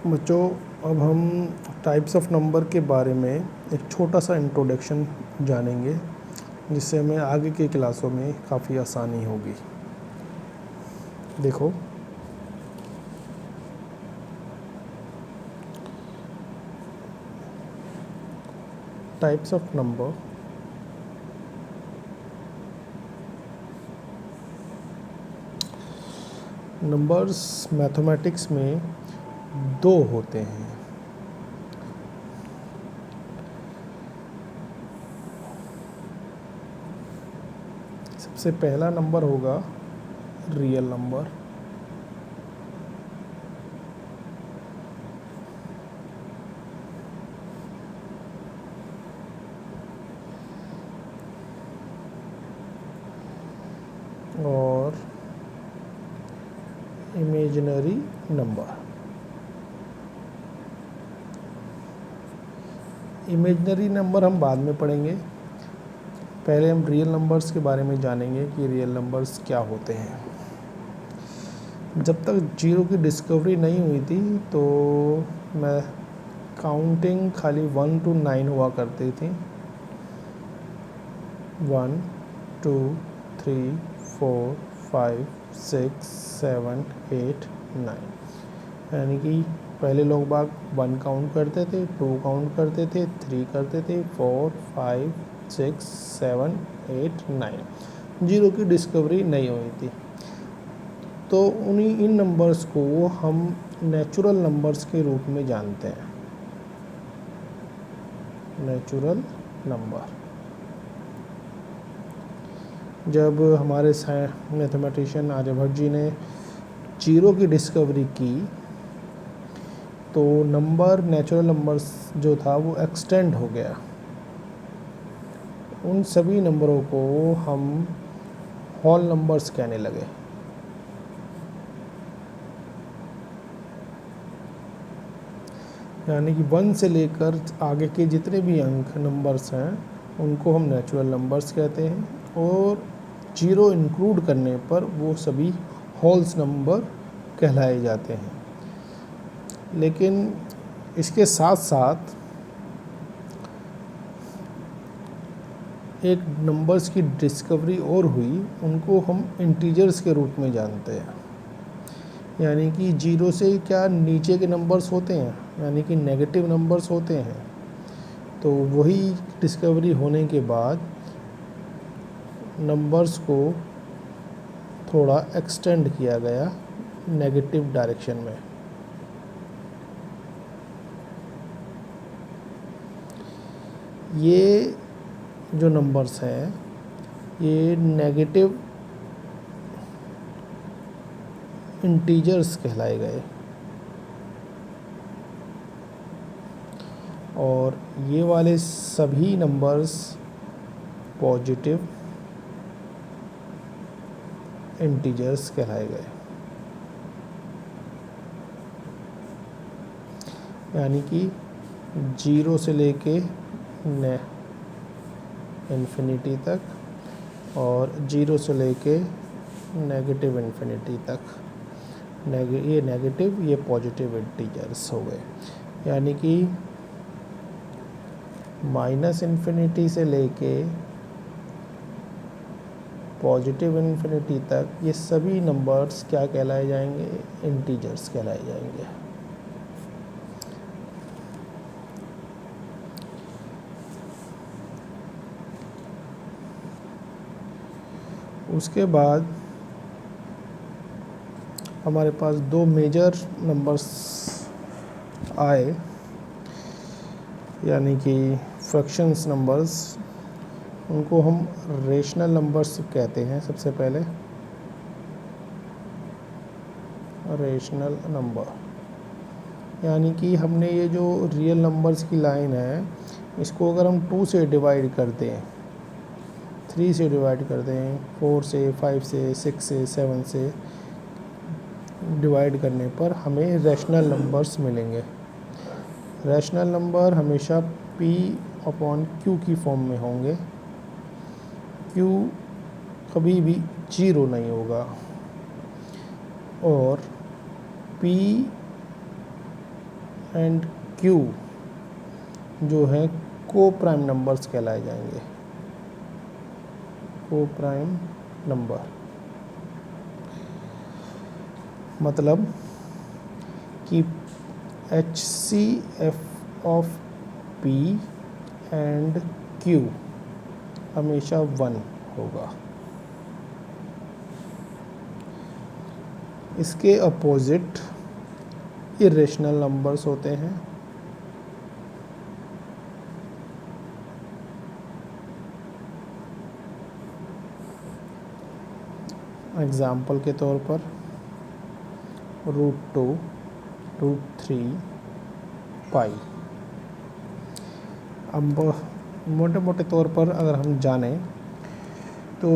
बच्चों, अब हम टाइप्स ऑफ नंबर के बारे में एक छोटा सा इंट्रोडक्शन जानेंगे, जिससे हमें आगे की क्लासों में काफ़ी आसानी होगी। देखो, types of number. Numbers mathematics में दो होते हैं। सबसे पहला नंबर होगा रियल नंबर, और इमेजिनरी नंबर। इमेजिनरी नंबर हम बाद में पढ़ेंगे। पहले हम रियल नंबर्स के बारे में जानेंगे कि रियल नंबर्स क्या होते हैं। जब तक जीरो की डिस्कवरी नहीं हुई थी तो मैं काउंटिंग खाली 1 to 9 हुआ करती थी। 1 2 3 4 5 6 7 8 9, यानी कि पहले लोग बाग 1 काउंट करते थे, 2 काउंट करते थे, 3 करते थे, 4 5 6 7 8 9। जीरो की डिस्कवरी नहीं हुई थी, तो इन नंबर्स को हम नेचुरल नंबर्स के रूप में जानते हैं। Natural number. जब हमारे मैथमेटिशियन आर्यभट्ट जी ने जीरो की डिस्कवरी की तो नंबर, नेचुरल नंबर्स जो था वो एक्सटेंड हो गया। उन सभी नंबरों को हम होल नंबर्स कहने लगे। यानी कि 1 से लेकर आगे के जितने भी अंक नंबर्स हैं उनको हम नेचुरल नंबर्स कहते हैं, और जीरो इंक्लूड करने पर वो सभी होल्स नंबर कहलाए जाते हैं। लेकिन इसके साथ साथ एक नंबर्स की डिस्कवरी और हुई, उनको हम इंटीजर्स के रूप में जानते हैं। यानी कि जीरो से क्या नीचे के नंबर्स होते हैं, यानी कि नेगेटिव नंबर्स होते हैं। तो वही डिस्कवरी होने के बाद नंबर्स को थोड़ा एक्सटेंड किया गया नेगेटिव डायरेक्शन में। ये जो नंबर्स हैं ये नेगेटिव इंटीजर्स कहलाए गए, और ये वाले सभी नंबर्स पॉजिटिव इंटीजर्स कहलाए गए। यानी कि जीरो से लेके इन्फिनिटी तक, और जीरो से लेके नेगेटिव इन्फिनिटी तक। ये नेगेटिव, ये पॉजिटिव इंटीजर्स हो गए। यानी कि माइनस इन्फिनिटी से लेके पॉजिटिव इन्फिनिटी तक ये सभी नंबर्स क्या कहलाए जाएंगे? इंटीजर्स कहलाए जाएंगे। उसके बाद हमारे पास दो मेजर नंबर्स आए, यानी कि फ्रैक्शंस नंबर्स। उनको हम रेशनल नंबर्स कहते हैं। सबसे पहले रेशनल नंबर, यानी कि हमने ये जो रियल नंबर्स की लाइन है इसको अगर हम 2 से डिवाइड कर दें, 3 से डिवाइड कर दें, 4 से, 5 से, 6 से, 7 से डिवाइड करने पर हमें रैशनल नंबर्स मिलेंगे। रैशनल नंबर हमेशा P/Q की फॉर्म में होंगे। Q कभी भी जीरो नहीं होगा, और P एंड क्यू जो है को प्राइम नंबर्स कहलाए जाएंगे, को प्राइम नंबर। मतलब कि HCF of P and Q हमेशा 1 होगा। इसके अपोजिट इरेशनल नंबर्स होते हैं। एग्जाम्पल के तौर पर √2, √3, पाई। अब मोटे मोटे तौर पर अगर हम जानें तो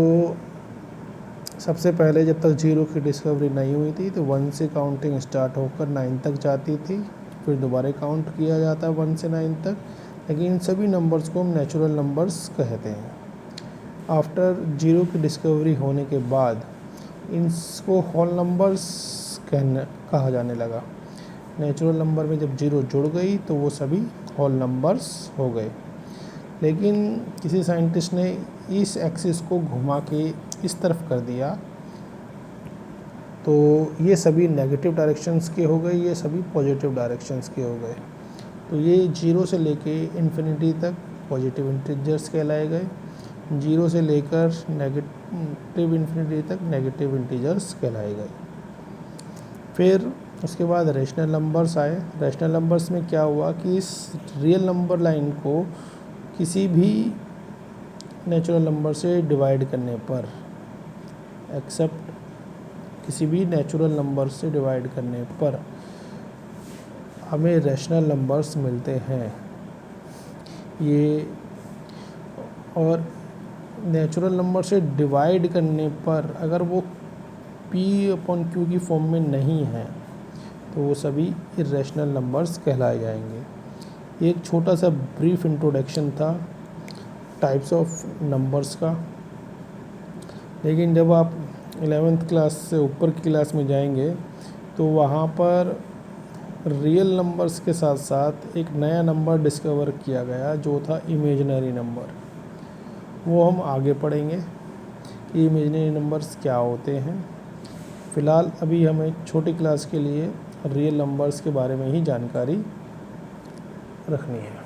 सबसे पहले जब तक 0 की डिस्कवरी नहीं हुई थी तो 1 से काउंटिंग स्टार्ट होकर 9 तक जाती थी, फिर दोबारा काउंट किया जाता है 1 से 9 तक, लेकिन इन सभी नंबर्स को हम नेचुरल नंबर्स कहते हैं। आफ्टर 0 की डिस्कवरी होने के बाद इनको होल नंबर्स कहा जाने लगा। नेचुरल नंबर में जब 0 जुड़ गई तो वो सभी होल नंबर्स हो गए। लेकिन किसी साइंटिस्ट ने इस एक्सिस को घुमा के इस तरफ कर दिया तो ये सभी नेगेटिव डायरेक्शंस के हो गए, ये सभी पॉजिटिव डायरेक्शंस के हो गए। तो ये 0 से लेके इन्फिनिटी तक पॉजिटिव इंटीजर्स कहलाए गए, 0 से लेकर नेगेटिव इन्फिनिटी तक नेगेटिव इंटीजर्स कहलाए गए। फिर उसके बाद रेशनल नंबर्स आए। रेशनल नंबर्स में क्या हुआ कि इस रियल नंबर लाइन को किसी भी नेचुरल नंबर से डिवाइड करने पर, एक्सेप्ट किसी भी नेचुरल नंबर से डिवाइड करने पर हमें रेशनल नंबर्स मिलते हैं। ये और नेचुरल नंबर से डिवाइड करने पर अगर वो P/Q की फॉर्म में नहीं है तो वो सभी इरेशनल नंबर्स कहलाए जाएंगे। एक छोटा सा ब्रीफ इंट्रोडक्शन था टाइप्स ऑफ नंबर्स का, लेकिन जब आप 11th क्लास से ऊपर की क्लास में जाएंगे तो वहाँ पर रियल नंबर्स के साथ साथ एक नया नंबर डिस्कवर किया गया जो था इमेजिनरी नंबर। वो हम आगे पढ़ेंगे कि इमेजिनरी नंबर्स क्या होते हैं। फ़िलहाल अभी हमें छोटी क्लास के लिए रियल नंबर्स के बारे में ही जानकारी रखनी है।